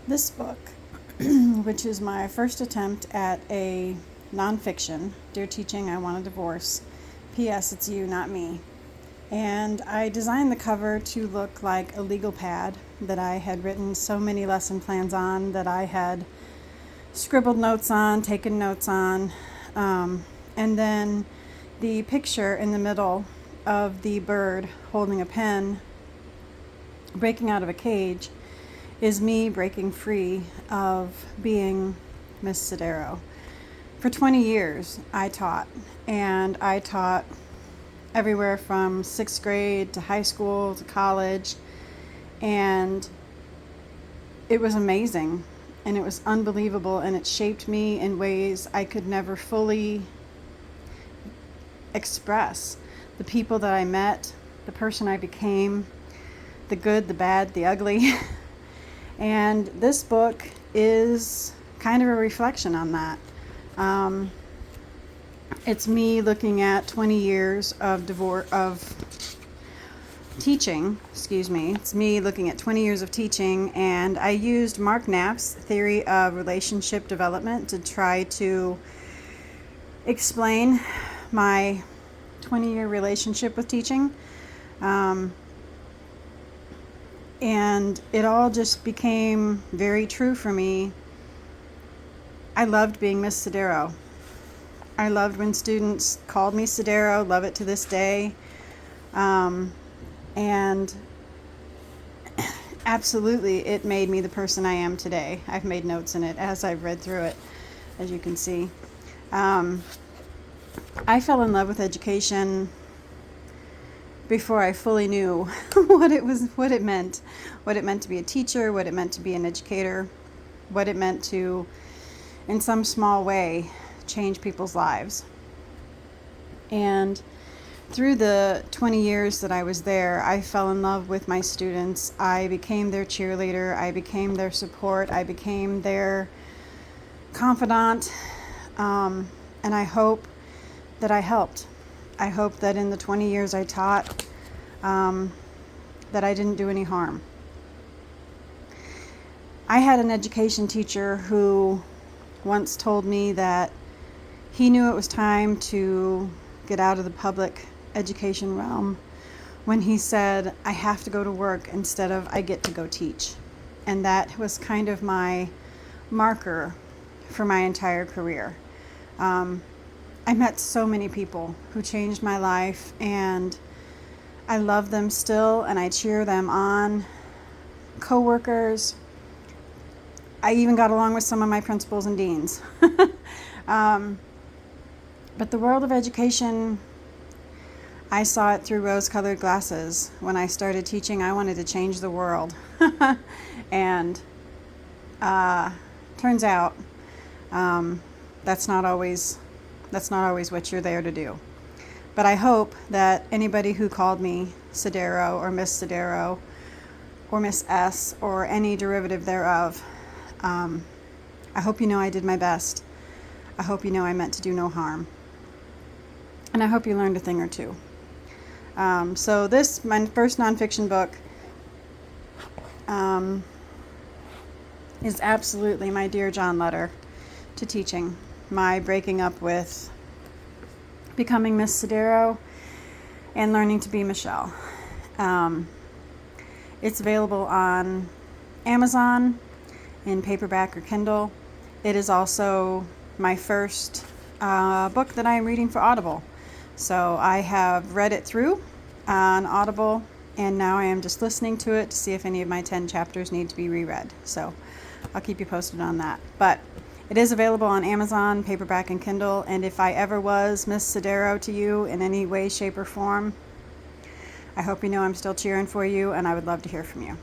This book, which is my first attempt at a nonfiction, Dear Teaching, I Want a Divorce. P.S. It's you, not me. And I designed the cover to look like a legal pad that I had written so many lesson plans on, that I had scribbled notes on, taken notes on. And then the picture in the middle of the bird holding a pen, breaking out of a cage, is me breaking free of being Miss Sodero. For 20 years, I taught, and I taught everywhere from 6th grade to high school to college, and it was amazing, and it was unbelievable, and it shaped me in ways I could never fully express. The people that I met, the person I became, the good, the bad, the ugly. And this book is kind of a reflection on that. It's me looking at 20 years of teaching, It's me looking at 20 years of teaching, and I used Mark Knapp's theory of relationship development to try to explain my 20-year relationship with teaching. And it all just became very true for me. I loved being Miss Sodero. I loved when students called me Sodero, love it to this day. And absolutely, it made me the person I am today. I've made notes in it as I've read through it, as you can see. I fell in love with education before I fully knew what it meant to be a teacher, what it meant to be an educator, what it meant to, in some small way, change people's lives. And through the 20 years that I was there, I fell in love with my students. I became their cheerleader. I became their support. I became their confidant. And I hope that I helped. I hope that in the 20 years I taught, that I didn't do any harm. I had an education teacher who once told me that he knew it was time to get out of the public education realm when he said, I have to go to work instead of I get to go teach. And that was kind of my marker for my entire career. I met so many people who changed my life, and I love them still, and I cheer them on. Coworkers. I even got along with some of my principals and deans. But the world of education, I saw it through rose-colored glasses. When I started teaching, I wanted to change the world. And turns out that's not always what you're there to do. But I hope that anybody who called me Sodero or Miss Sodero or Miss S or any derivative thereof, I hope you know I did my best. I hope you know I meant to do no harm. And I hope you learned a thing or two. So this, my first nonfiction book, is absolutely my Dear John letter to teaching. My breaking up with becoming Miss Sodero and learning to be Michelle. It's available on Amazon in paperback or Kindle. It is also my first book that I am reading for Audible. So I have read it through on Audible, and now I am just listening to it to see if any of my 10 chapters need to be reread. So I'll keep you posted on that. But it is available on Amazon, paperback, and Kindle. And if I ever was Miss Sodero to you in any way, shape, or form, I hope you know I'm still cheering for you, and I would love to hear from you.